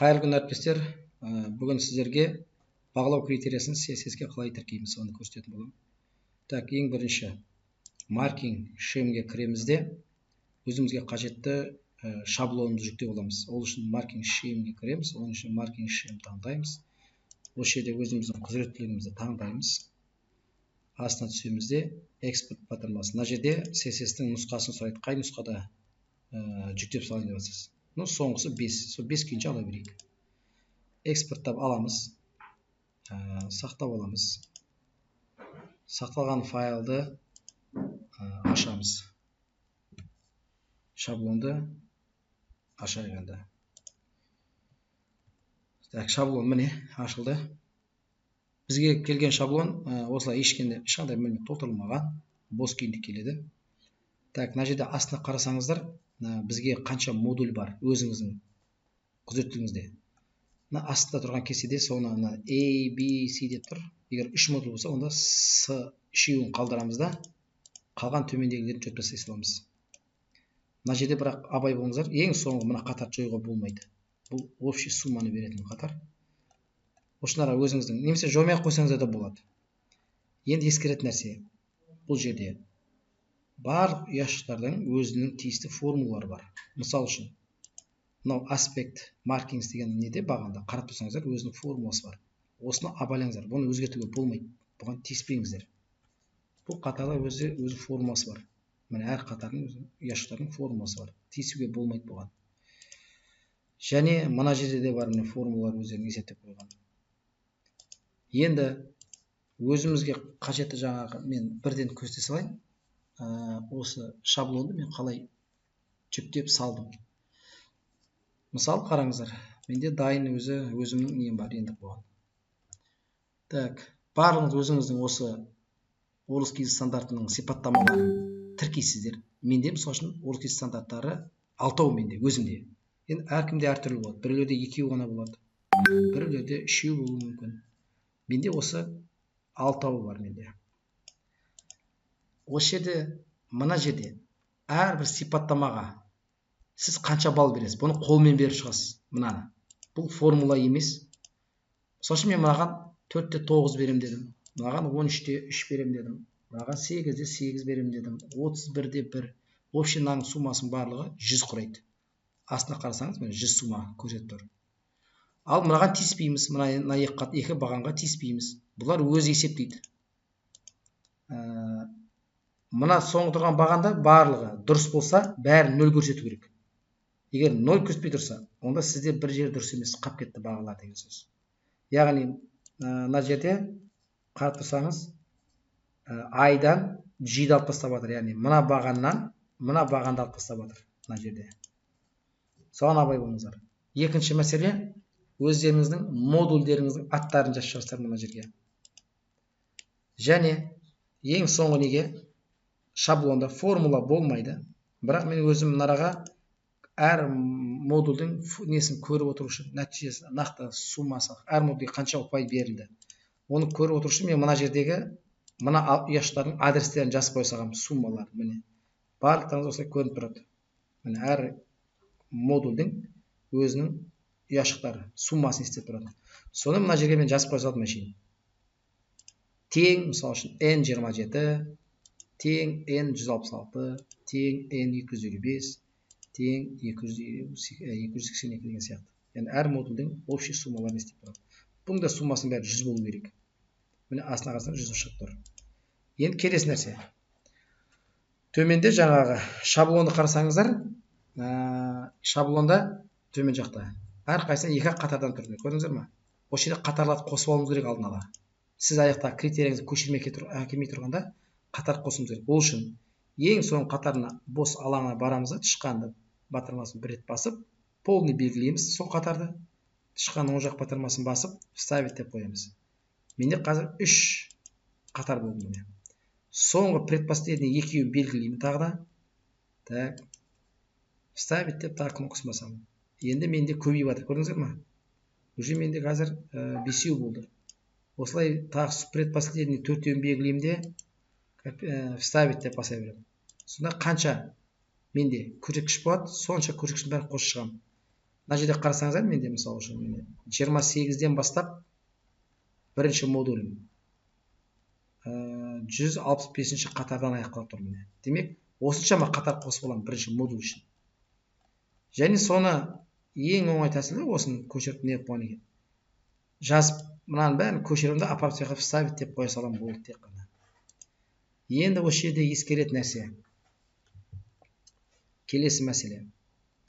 Қайырлы күн әріптестер. Бүгін сіздерге бағалау критериясын CSS-ке қалай тіркейміз, соны көрсететін боламын. Так, ең бірінші маркинг шемге кіреміз де өзімізге қажетті шаблонымызды жүктеп аламыз. Ол үшін маркинг шемге кіреміз, оның үшін маркинг шем таңдаймыз. Осы жерде өзіміздің құзыреттілігімізді таңдаймыз. Астына түсеміз де экспорт батырмасы. Мына жерде CSS-тің нұсқасын сұрайды. Қай нұсқада жүктеп салайын деп жатсыз? Соңғысы 5. Сол 5 күйінше ала берейік. Экспорттап аламыз. Сақтап аламыз. Сақталған файлды ашамыз. Шаблонды ашайық енді. Так, шаблон міне ашылды. Бізге келген шаблон осылай ешқандай мәлімет толтырылмаған, бос күйінде келеді. Так, мына жерде астына қарасаңыздар, бізге қанша модуль бар өзіңіздің құзыреттілігіңізде. Мына астында тұрған кестеде соны A, B, C деп тұр. Егер 3 модуль болса, онда S үшеуін қалдырамыз да, қалған төмендегілерін жөп тастай саламыз. Мына жерде бірақ абай болыңыздар, ең соңғы мына қатар жоюға болмайды. Бұл общий сумманы беретін қатар. Осынара өзіңіздің, немесе жоймай қойсаңыз да болады. Енді ескеретін нәрсе, бұл жерде барлық ұяшықтардың өзінің тиісті формулалары бар. Мысал үшін, мынау аспект маркингс деген неде бағанда қарап тұрсаңыздар, өзінің формуласы бар. Осыны абайлаңыздар. Бұны өзгертуге болмайды. Бұған тиіспеңіздер. Бұл қатарда өзі формуласы бар. Міне әр қатардың ұяшықтардың формуласы бар. Тиісуге болмайды бұған. Және мына жерде де бар міне формулалар өздерін есептеп қойған. Енді өзімізге қажетті жаңағы мен бірден көрсете салайын. Осы шаблонды мен қалай жүктеп салдым. Мысал қараңыздар, менде дайын өзімнің нем бар енді болған. Так, барлығыңыз өзіңіздің осы WorldSkills стандартының сипаттамаларын тіркейсіздер. Менде мысал үшін WorldSkills стандарттары 6 менде өзімде. Енді әркімде әртүрлі болады. Біреулерде 2 ғана болады. Біреулерде 3 болуы мүмкін. Менде осы 6 бар менде. Осы жерде, мына жерде әрбір сипаттамаға сіз қанша балл бересіз? Бұны қолмен беріп шығасыз. Мынаны. Бұл формула емес. Мысалы үшін мен мынаған 4-те 9 берем дедім. Мынаған 13-те 3 берем дедім. Мынаған 8-де 8 берем дедім. 31-де 1. Общий мынаның суммасының барлығы 100 құрайды. Астына қарасаңыз, міне 100 сумма көрсетіп тұр. Ал мынаған тиіспейміз. Мына екі бағанға тиіспейміз. Бұлар өзі есептейді. Мына соңғы тұрған бағанда барлығы дұрыс болса, бәрі 0 көрсету керек. Егер 0 көрсетпей тұрса, онда сізде бір жер дұрыс емес, қап кетті бағалар деген сөз. Яғни, мына жерде қарап тұрсаңыз, айдан G-ді алып тастап жатыр. Яғни, мына бағаннан мына бағанды алып тастап жатыр. Мына жерде. Соған абай болыңыздар. Екінші мәселе, өздеріңіздің модульдеріңіздің аттарын жазып шығарсыздар мына жерге. Және ең соңғы неге шаблонда формула болмайды. Бірақ мен өзім мұнараға әр модульдің несін көріп отыру үшін, нәтижесі, нақты суммасы, әр модульге қанша ұпай берілді. Оны көріп отыру үшін мен мына жердегі мына ұяшықтардың адрестерін жазып қойсағам, суммалар. Міне. Барлықтарыңыз осылай көрініп тұрады. Міне әр модульдің өзінің ұяшықтары, суммасын естеп тұрады. Соны мына жерге мен жазып қойсалдым мәшейін. Тең, мысал үшін, N27, тең N166, тең N255, тең 282 деген сияқты. Yani әр модульдің общий суммаларын естеп тұрады. Бұның да суммасының бәрі 100 болу керек. Міне астына қарасаң 100 шығып тұр. Енді келесі нәрсе. Төменде жаңағы шаблонды қарасаңыздар, шаблонда төмен жақта әр қайсысынан 2 қатардан тұрды. Көрдіңіздер ме? Осы жерде қатарларды қосып алуымыз керек алдын ала. Сіз аяқта критерияңызды көшірмей әкелмей тұрғанда қатар қосуымыз керек. Ол үшін ең соң қатарына бос алаңа барамыз да, тышқанды батырмасын бір рет басып, полный белгілейміз сол қатарды. Тышқанның оң жақ батырмасын басып, вставить деп қоямыз. Менде қазір 3 қатар болды міне. Соңғы предпоследний екеуін белгілеймін тағы да. Так. Вставить деп тағы кнопкасын басамын. Енді менде көбейіп жатыр. Көрдіңіздер ме? Уже менде қазір 5 болды. Осылай тағы предпоследний 4-еуін белгілеймін де вставить деп баса беремін. Сонда қанша менде көрсеткіш болады, сонша көрсеткіштің бәрін қосып шығамын. мына жерде қарасаңыздар, менде мысалы үшін 28-ден бастап бірінші модулім 165-ші қатардан аяқтап тұр міне. Демек, осыншама қатар қосып аламын бірінші модуль үшін. Және соны ең оңай тәсілі осыны көшіріп не қойған екен. Жазып, мынаның бәрін көшіремді апарып жаққа вставить деп қоя салам болды тек қана. Енді осы жерде ескеретін нәрсе. Келесі мәселе.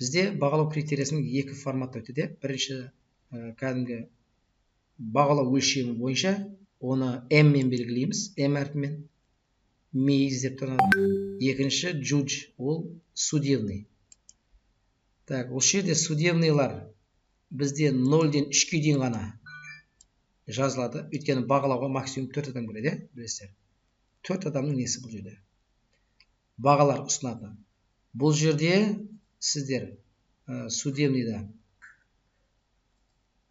Бізде бағалау критериясының екі форматта өтеді. Бірінші кәдімгі бағалау өлшемі бойынша оны M мен белгілейміз, M әрпімен. Мейіз деп тұрады. Екінші judge, ол судебный. Так, осы жерде судебныйлар бізде 0-ден 3-ке дейін ғана жазылады. Өйткені бағалауға максимум 4 адам кіреді, білесіздер. 4 адамның несі бұл жерде? Бағалар ұсынады. Бұл жерде сіздер судебныйда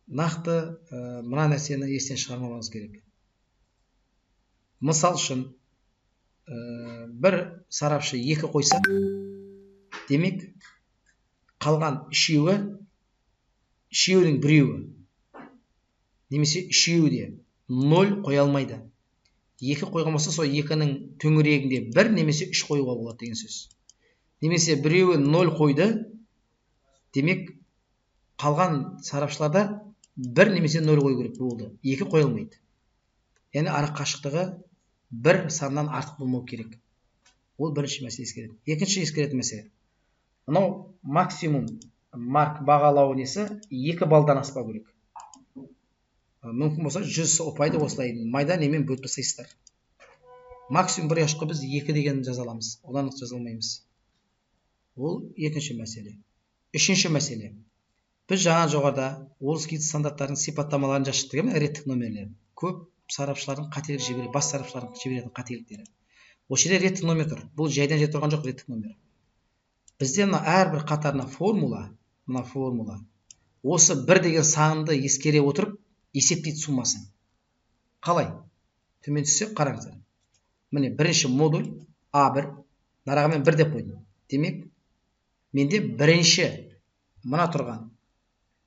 нақты мына нәрсені естен шығармауыңыз керек. Мысал үшін, бір сарапшы 2 қойса, демек, қалған үшеуінің біреуі, немесе үшеуі де 0 қоя алмайды. 2 қойған болса, сол 2-ның төңірегінде 1 немесе 3 қоюға болады деген сөз. Немесе біреуі 0 қойды, демек, қалған сарапшыларда 1 немесе 0 қою керек болды. 2 қойылмайды. Яғни ара қашықтығы 1 саннан артық болмау керек. Ол бірінші мәселе ескереді. Екінші ескеретін мәселе. Мынау максимум марк бағалау несі 2 балдан аспау керек. Мүмкін болса 100 ұпайды осылай майда немен бөліп тастайсыздар. Максимум бір ұяшқа біз 2 деген жаза аламыз. Одан жаза алмаймыз. Ол екінші мәселе. Үшінші мәселе. Біз жаңа жоғарыда Орыс-Кит стандарттарының сипаттамаларын жазып шықтық, реттік номерлерін. Көп сарапшылардың қателік жібереді, бас сарапшылардың жіберетін қателіктері. Осы жерде реттік номер тұр. Бұл жайдан жай тұрған жоқ реттік номер. Бізде мына әрбір қатарына формула, осы 1 деген санды ескере отырып, есептейді сумасын. Қалай? Төмен түссе қараңыздар. Міне бірінші модуль А1, нараға мен 1 деп қойдым. Демек, менде бірінші, мына тұрған,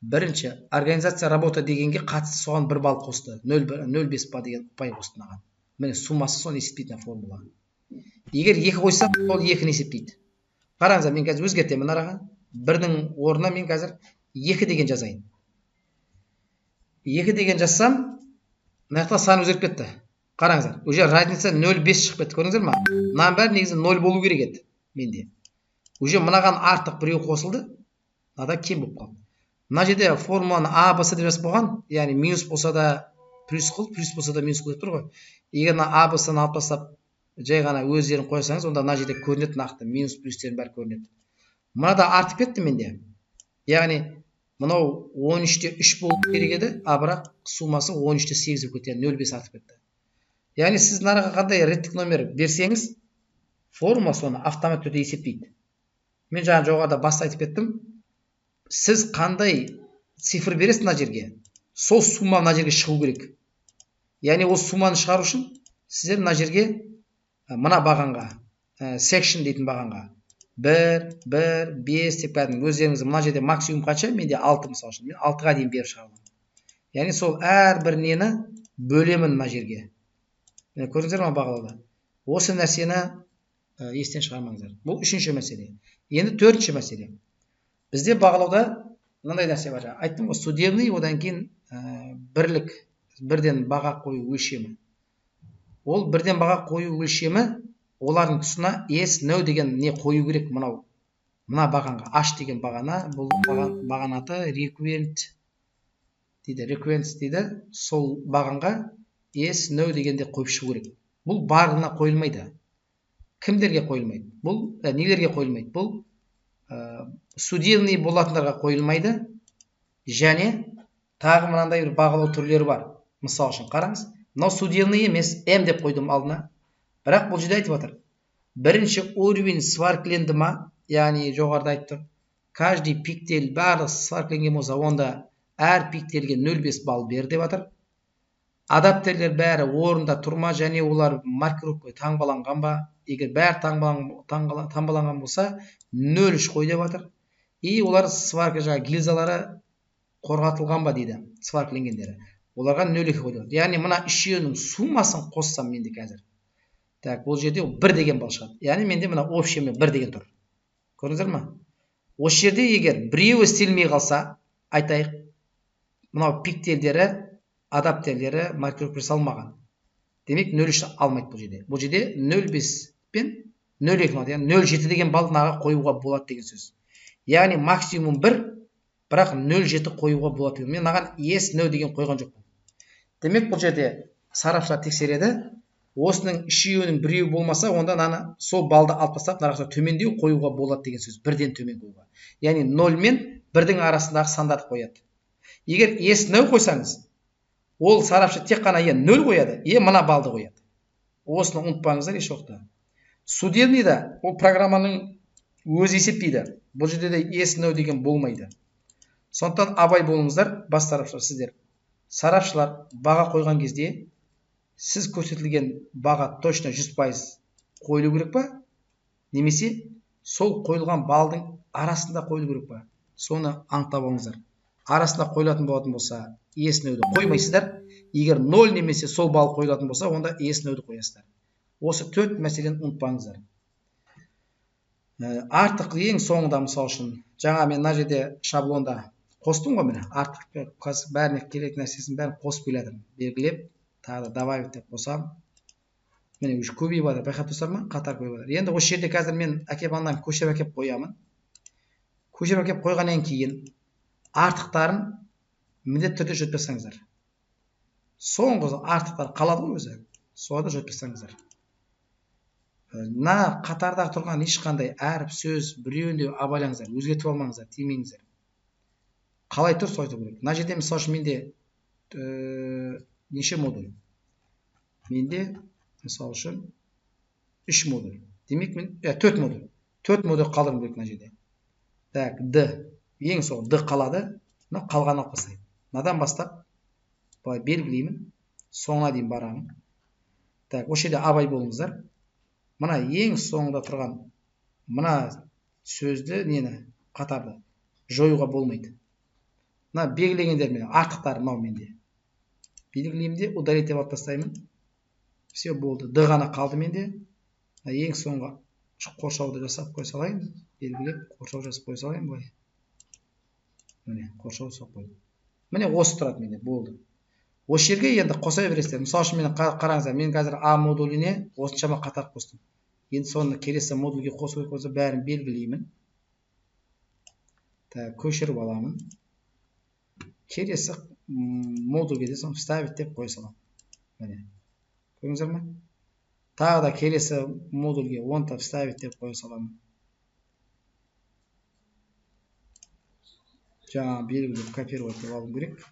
бірінші организация работа дегенге қатысты соған 1 балл қосты. 0,5 ба деген ұпай қосты маған. Міне сумасы соны есептейтін формула. Егер 2 қойса, ол 2-ні есептейді. Қараңыздар, мен қазір өзгертемін араға. 1-дің орнына мен қазір 2 деген жазайын. 2 деген жазсам, мынаяқта сан өзгеріп кетті. Қараңыздар, уже разница 0,5 шығып кетті. Көрдіңіздер ме? Мынаның бәрі негізі 0 болу керек еді менде. Уже мынаған артық біреу қосылды, мынада кем болып қалды. Мына жерде формуланы А, Б, С деп жазып қойған, яғни минус болса да плюс қыл, плюс болса да минус қыл деп тұр ғой. Егер мына А, Б, С-ны алып тастап, жай ғана өздерін қойсаңыз, онда мына жерде көрінеді нақты, минус плюстерін бәрі көрінеді. Мынада артып кетті менде. Яғни мынау 13-те 3 болу керек еді, а бірақ сумасы 13-те 8 болып кетті, 0,5 артып кетті. Яғни сіз нараға қандай реттік номер берсеңіз, формула соны автомат түрде есептейді. Мен жаңа жоғарыда баста айтып кеттім. Сіз қандай цифр бересіз мына жерге, сол сума мына жерге шығу керек. Яғни ол суманы шығару үшін сіздер мына жерге мына бағанға, section дейтін бағанға 1, 1, 5 деп кәдімгі өздеріңіз мына жерде максимум қанша? Менде 6 мысал үшін. Мен 6-ға дейін беріп шығарам. Яғни сол әрбір нені бөлемін мына жерге. Көрдіңіздер ме бағалауда? Осы нәрсені естен шығармаңыздар. Бұл үшінші мәселе. Енді төртінші мәселе. Бізде бағалауда мынандай нәрсе бар. Айттым ғой, судебный, одан кейін бірлік, бірден баға қою өлшемі. Ол бірден баға қою өлшемі, олардың тұсына S, No деген не қою керек мынау. Мына бағанға H деген бағана, бұл баған аты recurrent дейді. Сол бағанға S, No дегенде қойып шығу керек. Бұл барлығына қойылмайды. Кімдерге қойылмайды? Бұл нелерге қойылмайды? Бұл судебный болатындарға қойылмайды. Және тағы мынандай бір бағалау түрлері бар. Мысал үшін қараңыз. Мынау судебный емес, М деп қойдым алдына. Бірақ бұл жерде айтып отыр. Бірінші уровень сваркленді ма, яғни жоғарыда айтты. Каждый пиктель барлық сваркленген болса, онда әр пиктельге 0,5 балл бер деп отыр. Адаптерлер бәрі орында тұрма, және олар маркировкой таңбаланған ба? Егер бәрі таңбаланған болса, 0,3 қой деп отыр. и олар сварка жаңағы гильзалары қорғатылған ба дейді, сваркіленгендері. Оларға 0,2 қойылады. Яғни мына үшеуінің суммасын қоссам менде қазір. Так, бұл жерде 1 деген бал шығады. Яғни менде мына общий 1 деген тұр. Көрдіңіздер ме? Осы жерде егер біреуі істелмей қалса, айтайық, мынау пиктелдері, адаптерлері маркировка жасалмаған. Демек 0,3 алмайды бұл жерде. Бұл жерде 0,5 пен 0,2 болады. Яғни 0,7 деген балнаға қоюға болады деген сөз. Яғни максимум 1, бірақ 0,7 қоюға болады. Мен маған yes no деген қойған жоқпын. Демек бұл жерде сарапшылар тексереді. Осының үшеуінің біреуі болмаса, онда наны сол балды алып тастап, нарақша төмендеу қоюға болады деген сөз. 1-ден төмен қоюға. Яғни 0 мен 1-дің арасындағы сандарды қояды. Егер yes no қойсаңыз, ол сарапшы тек қана 0 қояды, мына балды қояды. Осыны ұмытпаңыздар еш уақытта. Судебныйда ол программаның өзі есептейді. Бұл жерде де yes no деген болмайды. Сондықтан абай болыңыздар, бас сарапшылар сіздер. Сарапшылар баға қойған кезде сіз көрсетілген баға точно 100% қойылу керек па? Немесе сол қойылған балдың арасында қойылу керек па? Соны анықтап алыңыздар. Арасында қойылатын болатын болса, yes no-ді қоймайсыздар. Егер 0 немесе сол бал қойылатын болса, онда yes no-ді қоясыздар. Осы 4 мәселені ұмытпаңыздар. Артық ең соңында мысал үшін, жаңа мен мына жерде шаблонда қостым ғой, міне артық бәріне керек нәрсесін бәрін қосып келедім. Белгілеп, тағы добавить деп қосам. Міне уже көбейіп жатыр, байқап тұрсыздар ма? Қатар көбейіп жатыр. Енді осы жерде қазір мен әкеп андан көшіріп әкеп қоямын. Көшіріп әкеп қойғаннан кейін артықтарын міндетті түрде жөтіп тастаңыздар. Соңғы артықтар қалады ғой өзі. Соны жөтіп тастаңыздар. Мына қатардағы тұрған ешқандай әріп, сөз, біреуін де абайлаңыздар, өзгертіп алмаңыздар, тимеңіздер. Қалай тұр, солай тұру керек. Мына жерде мысалы үшін менде неше модуль? Менде мысалы үшін 3 модуль. Демек мен 4 модуль. 4 модуль қалдырым керек мына жерде. Так, D. Ең соңғы D қалады. Мына қалған алып тастаймын. Мынадан бастап былай белгілеймін. Соңына дейін барамын. Так, осы жерде абай болыңыздар. Мына ең соңында тұрған мына сөзді нені қатарды жоюға болмайды. Мына белгілегендер мен артықтар мынау менде. Белгілеймде удалить деп алып тастаймын. Все болды. Д ғана қалды менде. Ең соңғы қоршауды жасап қой салайын. Белгілеп қоршау жасап қой салайын былай. Міне қоршау жасап қойдым. Міне осы тұрады менде, болды. Осы жерге енді қоса бересіздер. Мысалы үшін мен қараңыздар, мен қазір А модуліне осыншама қатар қостым. Енді соны келесі модульге қосу керек болса бәрін белгілеймін. Так, көшіріп аламын. Келесі модульге де соны вставить деп қоя саламын. Міне. Көрдіңіздер ме? Тағы да келесі модульге онта вставить деп қоя саламын. Жаңа белгілеп копировать деп алу керек.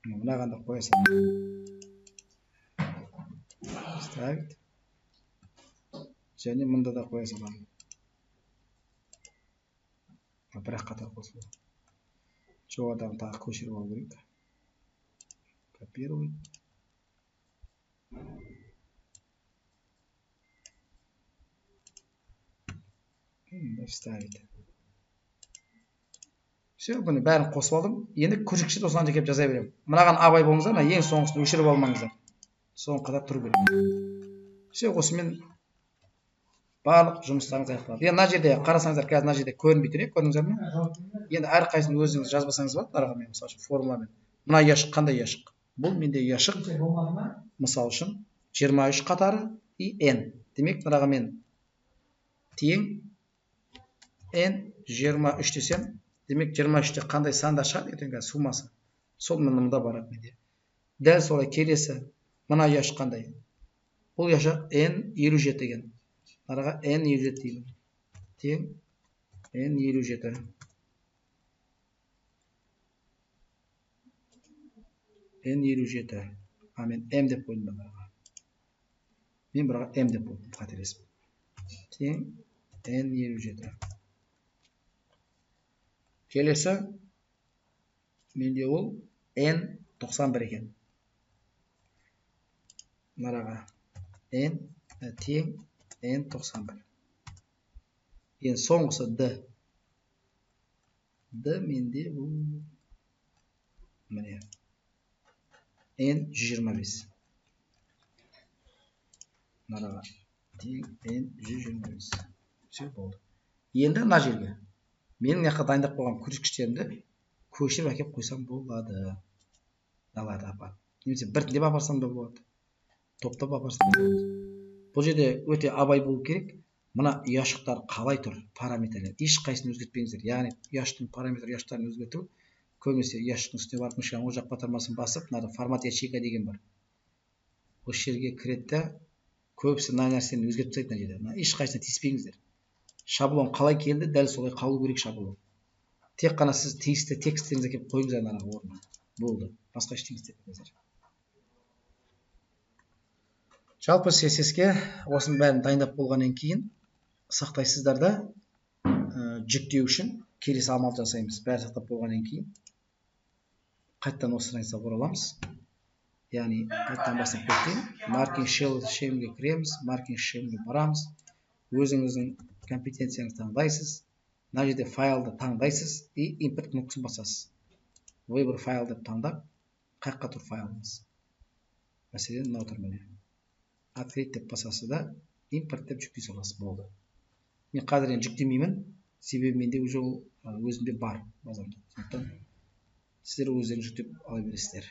Мынаған да қоя саламын. Вставить. Және мұнда да қоя саламын. Бірақ қатар қосылды. Жоғарыдан тағы көшіріп алу керек. Копировать. Вставить. Все, бұны бәрін қосып алдым. Енді көшікші осыған жекеп жаза беремін. Мынаған абай болыңыздар, ең соңғысын өшіріп алмаңыздар. Соң қатар тұру керек. Все, осымен барлық жұмыстарыңыз аяқталады. Енді мына жерде қарасаңыздар, қазір мына жерде көрінбей тұр, көрдіңіздер ме? Енді әрқайсысын өзіңіз жазбасаңыз болады, араға мен мысалы үшін формуламен. Мына яшық қандай яшық? Бұл менде яшық. Мысалы үшін 23 қатары и n. Демек, араға мен тең n 23 десем, демек 23-те қандай санда шығады, ертең суммасы. Сол мында барады менде. Дәл солай келесі мына яшық қандай? Бұл яшық n 57 деген. Араға n 57 деймін. Тең n 57. n 57. Мен m деп қойдым араға. Мен бұраға m деп қойдым, қателесіп. Тең n 57. Келесі менде ол n 91 екен. Араға n тең n 91. Енді соңғысы d. d менде бұл міне n 125. Мынаға тең n 125. Все болды. Енді мына жерге менің мына жаққа дайындап қойған көрсеткіштерімді көшіріп әкеліп қойсам болады. Далада апарып. Немесе біртіндеп апарсам да болады. Топтап апарсам да болады. Бұл жерде өте абай болу керек. Мына ұяшықтар қалай тұр? Параметрлер. Ешқайсысын өзгертпеңіздер. Яғни ұяшықтың ұяшықтарын өзгерту. Көбінесе ұяшықтың үстіне барып мышаның оң жақ батырмасын басып, мынада формат ячейка деген бар. Осы жерге кіреді. Көбісі мына нәрсені өзгертіп тастайды мына жерде. Ешқайсысына тиіспеңіздер. Шаблон қалай келді, дәл солай қалу керек шаблон. Тек қана сіз тиісті тексттеріңізді әкеліп қойыңыздар анаға орнына. Болды. Басқа ештеңе істетпеңіздер. Жалпы CSS-ке осының бәрін дайындап болғаннан кейін сақтайсыздар да жүктеу үшін келесі амал жасаймыз. Бәрі сақтап болғаннан кейін қайттан осы страницаға ораламыз. Яғни қайттан бастап кетейін. Marking Shell'ге кіреміз, Marking Shell'ге барамыз. Өзіңіздің компетенцияңызды таңдайсыз. Мына жерде файлды таңдайсыз и импорт кнопкасын басасыз. Выбор файл деп таңдап, қаққа тұр файлыңыз. Мәселен, мынау тұр міне. Открыть деп басасыз да, импорт деп жүктей саласыз, болды. Мен қазір енді жүктемеймін, себебі менде уже өзімде бар базамда. Сондықтан сіздер өздеріңіз жүктеп ала бересіздер.